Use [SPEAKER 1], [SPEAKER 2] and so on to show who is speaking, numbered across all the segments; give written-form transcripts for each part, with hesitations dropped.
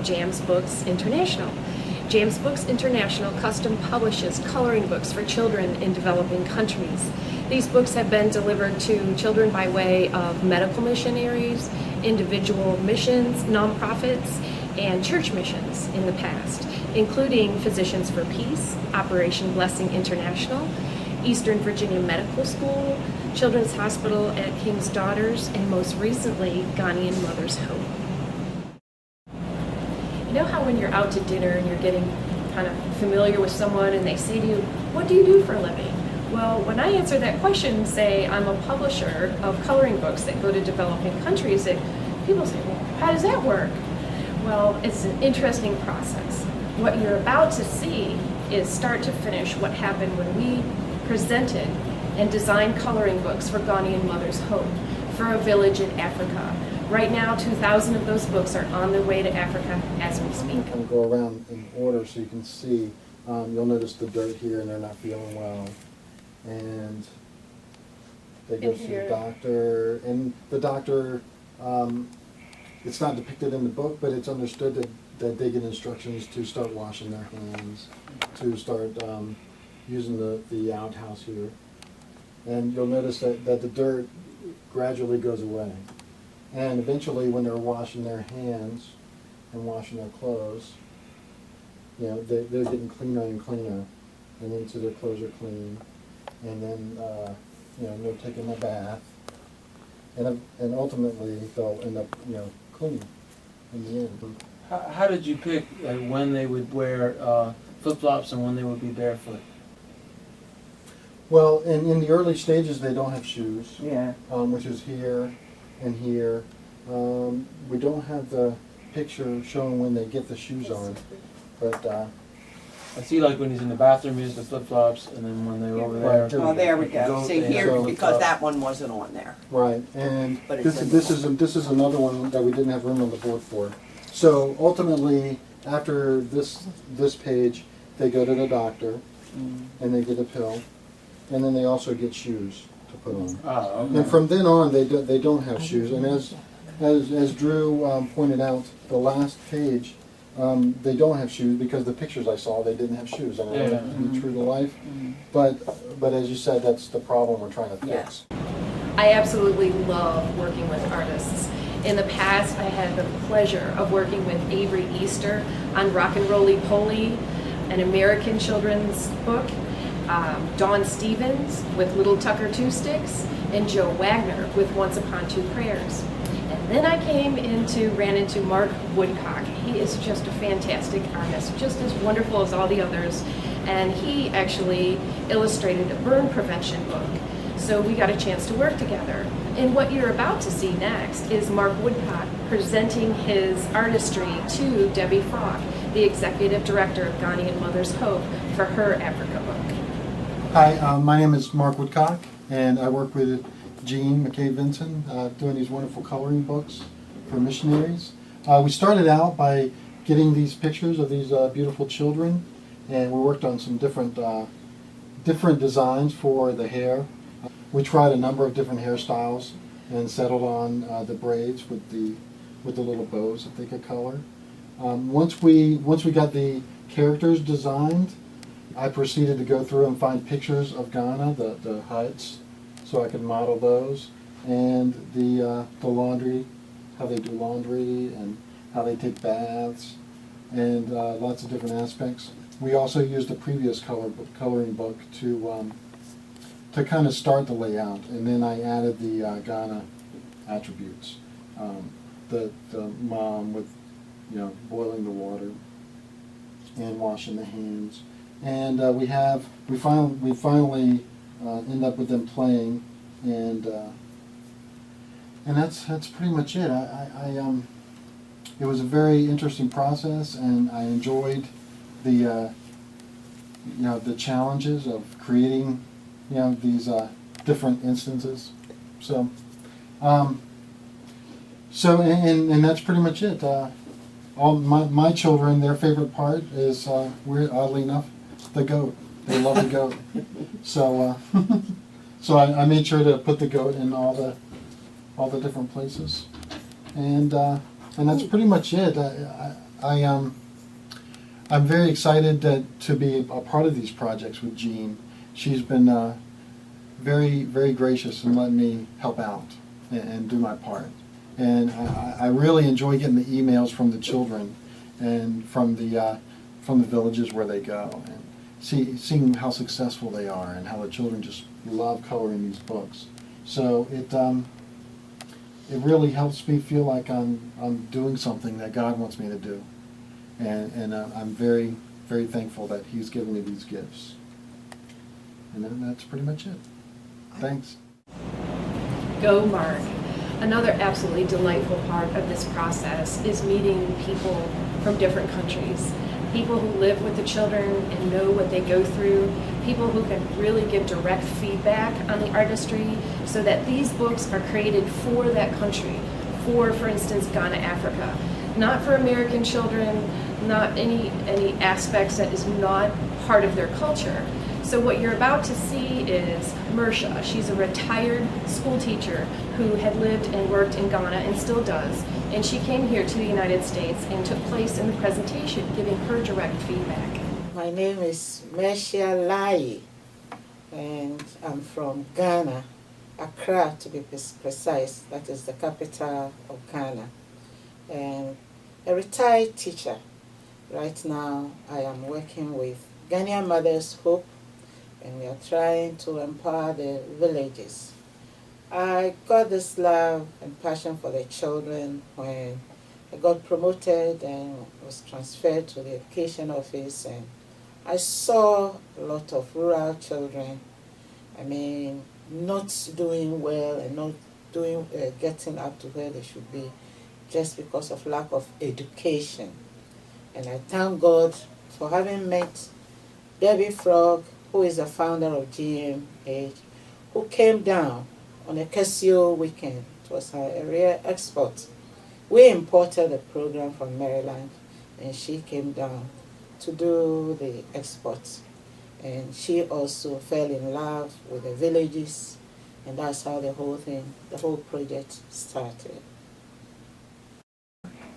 [SPEAKER 1] JAMSBooks International. JAMSBooks International custom publishes coloring books for children in developing countries. These books have been delivered to children by way of medical missionaries, individual missions, nonprofits, and church missions in the past, including Physicians for Peace, Operation Blessing International, Eastern Virginia Medical School, Children's Hospital at King's Daughters, and most recently, Ghanaian Mothers Hope. You know how when you're out to dinner and you're getting kind of familiar with someone and they say to you, "What do you do for a living?" Well, when I answer that question and say I'm a publisher of coloring books that go to developing countries, people say, "Well, how does that work?" Well, it's an interesting process. What you're about to see is start to finish what happened when we presented and designed coloring books for Ghanaian Mothers Hope for a village in Africa. Right now, 2,000 of those books are on their way to Africa as we speak.
[SPEAKER 2] Kind of go around in order so you can see. You'll notice the dirt here, and they're not feeling well. And they go to the doctor, and the doctor, it's not depicted in the book, but it's understood that they get instructions to start washing their hands, to start using the outhouse here. And you'll notice that the dirt gradually goes away. And eventually, when they're washing their hands and washing their clothes, you know, they're getting cleaner and cleaner, and then so their clothes are clean. And then, you know, they're taking a bath, and ultimately they'll end up, you know, clean in the end.
[SPEAKER 3] How did you pick when they would wear flip-flops and when they would be barefoot?
[SPEAKER 2] Well, in the early stages, they don't have shoes,
[SPEAKER 4] Yeah.
[SPEAKER 2] Which is here and here. We don't have the picture showing when they get the shoes on, but
[SPEAKER 3] I see, like when he's in the bathroom, he has the flip-flops, and then when they're over there.
[SPEAKER 4] Oh, there we go. See
[SPEAKER 3] they
[SPEAKER 4] here,
[SPEAKER 3] have
[SPEAKER 4] because
[SPEAKER 3] the-
[SPEAKER 4] that one wasn't on there.
[SPEAKER 2] right. And
[SPEAKER 4] But it's
[SPEAKER 2] this
[SPEAKER 4] in the
[SPEAKER 2] is another one that we didn't have room on the board for. So ultimately, after this page, they go to the doctor and they get a pill, and then they also get shoes to put on.
[SPEAKER 3] Oh, okay.
[SPEAKER 2] And from then on, they don't have shoes. And as Drew pointed out, the last page, they don't have shoes because the pictures I saw, they didn't have shoes. And I wanted it to be true to life. But as you said, that's the problem we're trying to fix.
[SPEAKER 1] I absolutely love working with artists. In the past, I had the pleasure of working with Avery Easter on Rock and Roly Poly, an American children's book, Dawn Stevens with Little Tucker Two Sticks, and Joe Wagner with Once Upon Two Prayers. And then I ran into Mark Woodcock. He is just a fantastic artist, just as wonderful as all the others. And he actually illustrated a burn prevention book. So we got a chance to work together. And what you're about to see next is Mark Woodcock presenting his artistry to Debbie Falk, the executive director of Ghanaian Mothers Hope, for her Africa book.
[SPEAKER 2] Hi, my name is Mark Woodcock, and I work with Mackay Vinson, doing these wonderful coloring books for missionaries. We started out by getting these pictures of these beautiful children, and we worked on some different designs for the hair. We tried a number of different hairstyles and settled on the braids with the little bows that they could color. Once we got the characters designed, I proceeded to go through and find pictures of Ghana, the huts, so I could model those, and the laundry, how they do laundry and how they take baths, and lots of different aspects. We also used the previous coloring book to kind of start the layout, and then I added the Ghana attributes. The mom with, you know, boiling the water and washing the hands, and we finally end up with them playing, and that's pretty much it. It was a very interesting process, and I enjoyed the the challenges of creating these different instances. So and that's pretty much it. All my children, their favorite part is oddly enough, the goat. They love the goat. So so I made sure to put the goat in all the different places, and that's pretty much it. I'm very excited to be a part of these projects with Jean. She's been very, very gracious in letting me help out and do my part. And I really enjoy getting the emails from the children and from the villages where they go, and seeing how successful they are and how the children just love coloring these books. So it really helps me feel like I'm doing something that God wants me to do, and I'm very, very thankful that He's given me these gifts. And then that's pretty much it. Thanks.
[SPEAKER 1] Go, Mark. Another absolutely delightful part of this process is meeting people from different countries, people who live with the children and know what they go through, people who can really give direct feedback on the artistry so that these books are created for that country, for instance, Ghana, Africa. Not for American children, not any aspects that is not part of their culture. So what you're about to see is Mersha. She's a retired school teacher who had lived and worked in Ghana and still does. And she came here to the United States and took place in the presentation, giving her direct feedback.
[SPEAKER 5] My name is Mersha Lai, and I'm from Ghana, Accra to be precise. That is the capital of Ghana. And a retired teacher. Right now I am working with Ghanaian Mothers Hope, and we are trying to empower the villages. I got this love and passion for the children when I got promoted and was transferred to the education office, and I saw a lot of rural children, not doing well and not getting up to where they should be just because of lack of education. And I thank God for having met Debbie Frog, who is the founder of GMH, who came down on a Casio weekend. It was a real export. We imported a program from Maryland, and she came down to do the exports. And she also fell in love with the villages, and that's how the whole project started.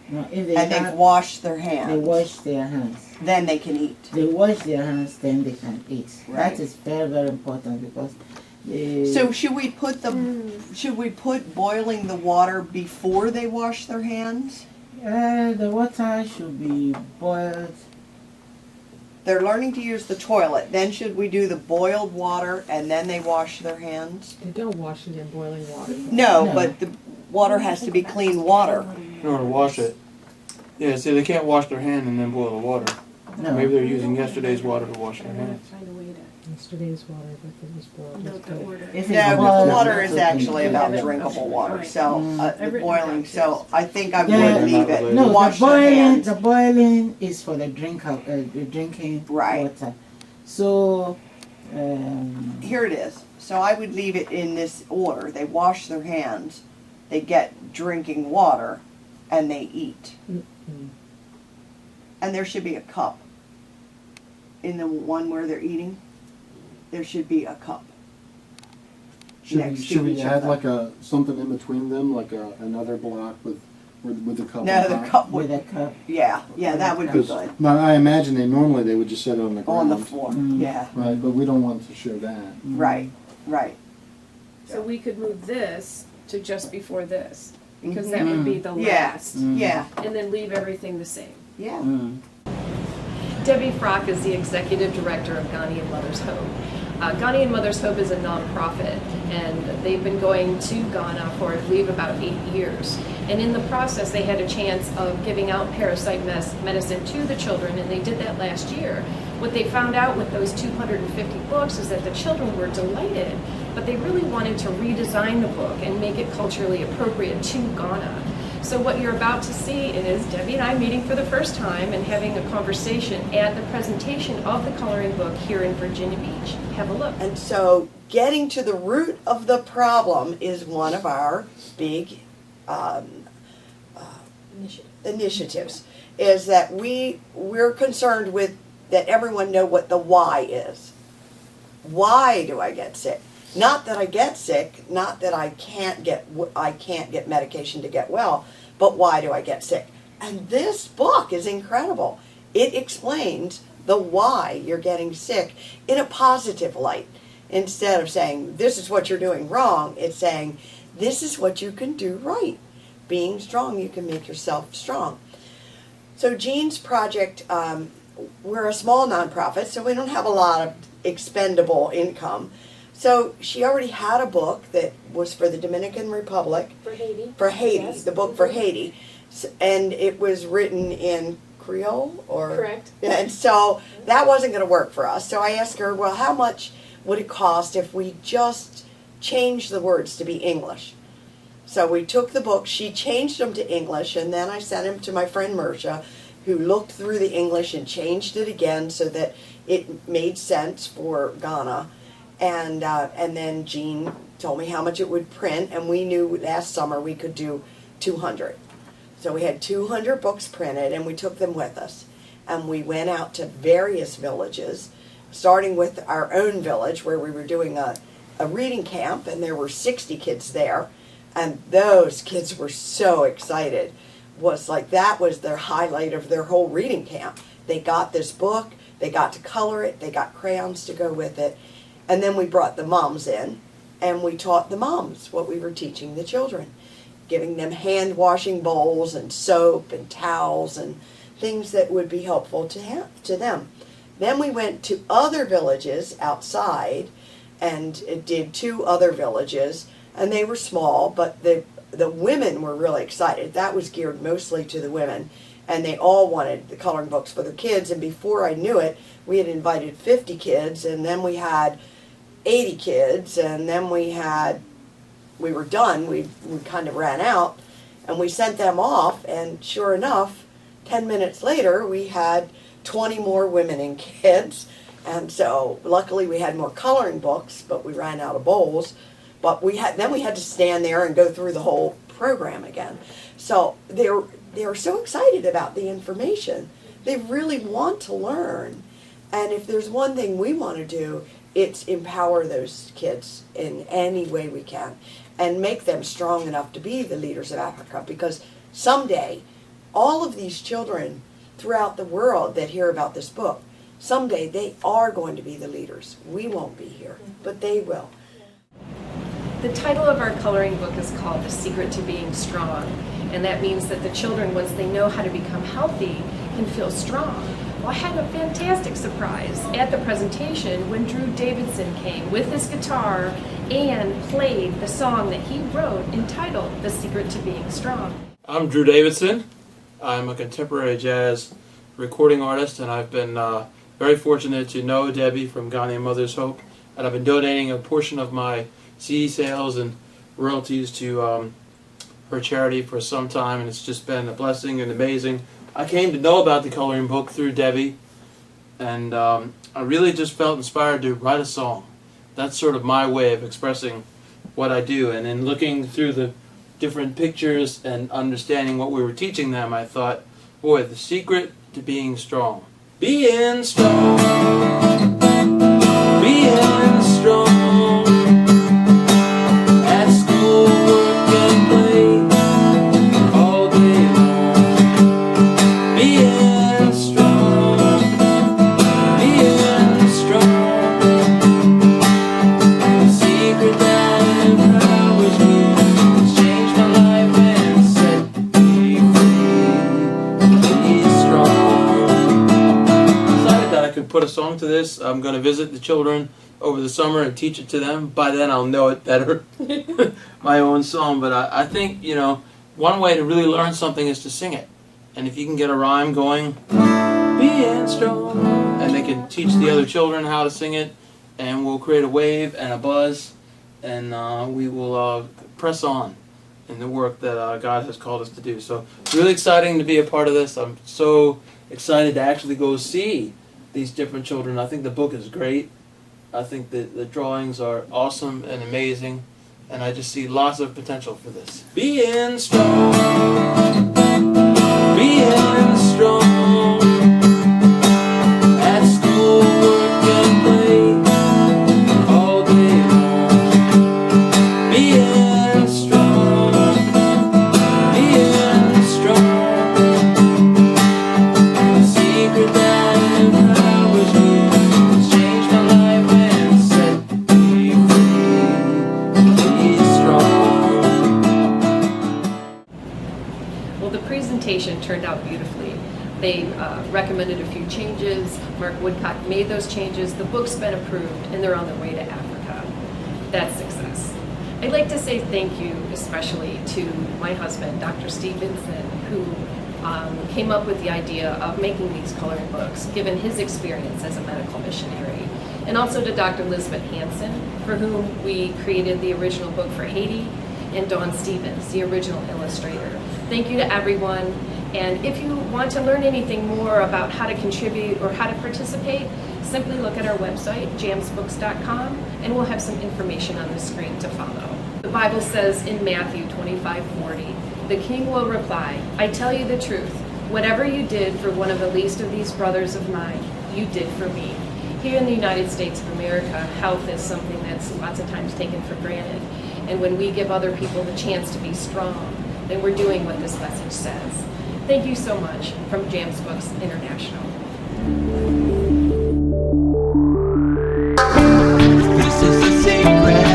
[SPEAKER 6] No,
[SPEAKER 7] And they've washed their hands.
[SPEAKER 6] They wash their hands.
[SPEAKER 7] Then they can eat.
[SPEAKER 6] They wash their hands, then they can eat.
[SPEAKER 7] Right.
[SPEAKER 6] That is very, very important because.
[SPEAKER 7] So should we put boiling the water before they wash their hands?
[SPEAKER 6] The water should be boiled.
[SPEAKER 7] They're learning to use the toilet. Then should we do the boiled water and then they wash their hands?
[SPEAKER 8] They don't wash it in boiling water.
[SPEAKER 7] No,
[SPEAKER 6] No.
[SPEAKER 7] but the water has to be clean water.
[SPEAKER 3] In order to wash it. Yeah, see, they can't wash their hand and then boil the water.
[SPEAKER 6] No.
[SPEAKER 3] Maybe they're using yesterday's water to wash their hands.
[SPEAKER 1] Find a way to
[SPEAKER 8] Yesterday's water, but it was boiled.
[SPEAKER 1] note the order.
[SPEAKER 6] If it's
[SPEAKER 7] No,
[SPEAKER 6] boiled,
[SPEAKER 7] the water
[SPEAKER 6] it's
[SPEAKER 7] is
[SPEAKER 6] okay.
[SPEAKER 7] actually about
[SPEAKER 1] Yeah.
[SPEAKER 7] drinkable water.
[SPEAKER 1] Right.
[SPEAKER 7] So the boiling. So I think I
[SPEAKER 6] Yeah.
[SPEAKER 7] would leave it.
[SPEAKER 6] No,
[SPEAKER 7] Wash
[SPEAKER 6] the
[SPEAKER 7] their
[SPEAKER 6] boiling.
[SPEAKER 7] hands.
[SPEAKER 6] The boiling is for the drinking
[SPEAKER 7] Right.
[SPEAKER 6] water. So.
[SPEAKER 7] Here it is. So I would leave it in this order. They wash their hands, they get drinking water, and they eat.
[SPEAKER 8] Mm-hmm.
[SPEAKER 7] And there should be a cup. In the one where they're eating, there should be a cup. Next to
[SPEAKER 2] Should we
[SPEAKER 7] each
[SPEAKER 2] add
[SPEAKER 7] other.
[SPEAKER 2] like something in between them, like another block with the cup?
[SPEAKER 7] No,
[SPEAKER 2] on
[SPEAKER 7] the
[SPEAKER 2] top?
[SPEAKER 7] cup
[SPEAKER 6] With
[SPEAKER 7] would,
[SPEAKER 6] a cup.
[SPEAKER 7] yeah, that would be
[SPEAKER 2] 'Cause,
[SPEAKER 7] good.
[SPEAKER 2] no, I imagine they would just set it on the ground.
[SPEAKER 7] On the floor,
[SPEAKER 6] Mm.
[SPEAKER 7] yeah,
[SPEAKER 2] Right, but we don't want to show that.
[SPEAKER 7] right.
[SPEAKER 1] So we could move this to just before this, because that would be the
[SPEAKER 7] Yeah.
[SPEAKER 1] last.
[SPEAKER 7] Yeah,
[SPEAKER 1] And then leave everything the same.
[SPEAKER 7] yeah.
[SPEAKER 6] Mm.
[SPEAKER 1] Debbie Frock is the executive director of Ghanaian Mothers Hope. Ghanaian Mothers Hope is a nonprofit, and they've been going to Ghana for, I believe, about 8 years. And in the process, they had a chance of giving out parasite medicine to the children, and they did that last year. What they found out with those 250 books is that the children were delighted, but they really wanted to redesign the book and make it culturally appropriate to Ghana. So what you're about to see is Debbie and I meeting for the first time and having a conversation at the presentation of the coloring book here in Virginia Beach. Have a look.
[SPEAKER 7] And so getting to the root of the problem is one of our big initiatives, is that we're concerned with that everyone know what the why is. Why do I get sick? Not that I get sick, not that I can't get medication to get well, but why do I get sick? And this book is incredible. It explains the why you're getting sick in a positive light. Instead of saying, this is what you're doing wrong, it's saying, this is what you can do right. Being strong, you can make yourself strong. So Jean's project, we're a small nonprofit, so we don't have a lot of expendable income. So she already had a book that was for the Dominican Republic.
[SPEAKER 1] For Haiti.
[SPEAKER 7] For Haiti,
[SPEAKER 1] Yes.
[SPEAKER 7] the book for Haiti. And it was written in Creole, or?
[SPEAKER 1] Correct.
[SPEAKER 7] Yeah, and so that wasn't going to work for us. So I asked her, well, how much would it cost if we just changed the words to be English? So we took the book, she changed them to English, and then I sent them to my friend Mersha, who looked through the English and changed it again so that it made sense for Ghana. And then Jean told me how much it would print, and we knew last summer we could do 200. So we had 200 books printed, and we took them with us. And we went out to various villages, starting with our own village where we were doing a reading camp, and there were 60 kids there. And those kids were so excited. That was their highlight of their whole reading camp. They got this book, they got to color it, they got crayons to go with it. And then we brought the moms in, and we taught the moms what we were teaching the children, giving them hand washing bowls and soap and towels and things that would be helpful to them. Then we went to other villages outside and did 2 other villages, and they were small, but the women were really excited. That was geared mostly to the women, and they all wanted the coloring books for their kids. And before I knew it, we had invited 50 kids, and then we had 80 kids, and then we were done. We kind of ran out, and we sent them off, and sure enough, 10 minutes later, we had 20 more women and kids. And so luckily we had more coloring books, but we ran out of bowls. But we had to stand there and go through the whole program again. So they were so excited about the information. They really want to learn. And if there's one thing we want to do, it's empower those kids in any way we can and make them strong enough to be the leaders of Africa. Because someday, all of these children throughout the world that hear about this book, someday they are going to be the leaders. We won't be here, but they will.
[SPEAKER 1] The title of our coloring book is called The Secret to Being Strong, and that means that the children, once they know how to become healthy, can feel strong. Well, I had a fantastic surprise at the presentation when Drew Davidson came with his guitar and played the song that he wrote entitled The Secret to Being Strong.
[SPEAKER 3] I'm Drew Davidson. I'm a contemporary jazz recording artist, and I've been very fortunate to know Debbie from Ghanaian Mothers Hope, and I've been donating a portion of my CD sales and royalties to her charity for some time, and it's just been a blessing and amazing. I came to know about the coloring book through Debbie, and I really just felt inspired to write a song. That's sort of my way of expressing what I do, and in looking through the different pictures and understanding what we were teaching them, I thought, boy, the secret to being strong. Being strong, being strong. At school, work and play, all day long. Being strong, being strong. The secret that empowers me has changed my life and set me free. Be strong. Decided that I could put a song to this. I'm going to visit the children over the summer and teach it to them. By then I'll know it better, my own song. But I think, one way to really learn something is to sing it. And if you can get a rhyme going, being strong, and they can teach the other children how to sing it, and we'll create a wave and a buzz, and we will press on in the work that God has called us to do. So it's really exciting to be a part of this. I'm so excited to actually go see these different children. I think the book is great. I think that the drawings are awesome and amazing, and I just see lots of potential for this. Being strong, being strong. At school, work and play, all day long. Being strong, being strong.
[SPEAKER 1] They recommended a few changes. Mark Woodcock made those changes. The book's been approved, and they're on their way to Africa. That's success. I'd like to say thank you especially to my husband, Dr. Steve Vinson, who came up with the idea of making these coloring books, given his experience as a medical missionary. And also to Dr. Elizabeth Hansen, for whom we created the original book for Haiti, and Dawn Stevens, the original illustrator. Thank you to everyone. And if you want to learn anything more about how to contribute or how to participate, simply look at our website, JAMSBooks.com, and we'll have some information on the screen to follow. The Bible says in Matthew 25:40, "The king will reply, I tell you the truth, whatever you did for one of the least of these brothers of mine, you did for me." Here in the United States of America, health is something that's lots of times taken for granted. And when we give other people the chance to be strong, then we're doing what this message says. Thank you so much from JAMSBooks International.
[SPEAKER 3] This is a secret.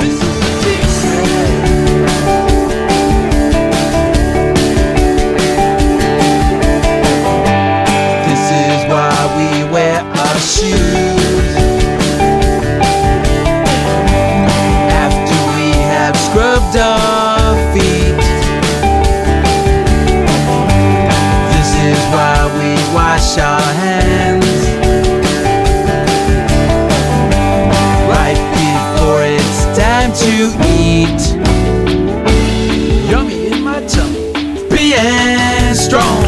[SPEAKER 3] This is a secret. This is why we wear our shoes. Scrubbed our feet. This is why we wash our hands right before it's time to eat. Yummy in my tummy. Being strong.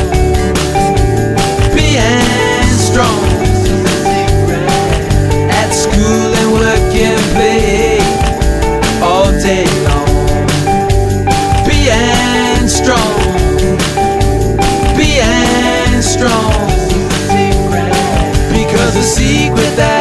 [SPEAKER 3] Being strong. At school and work and play all day long. Being strong, being strong, because the secret that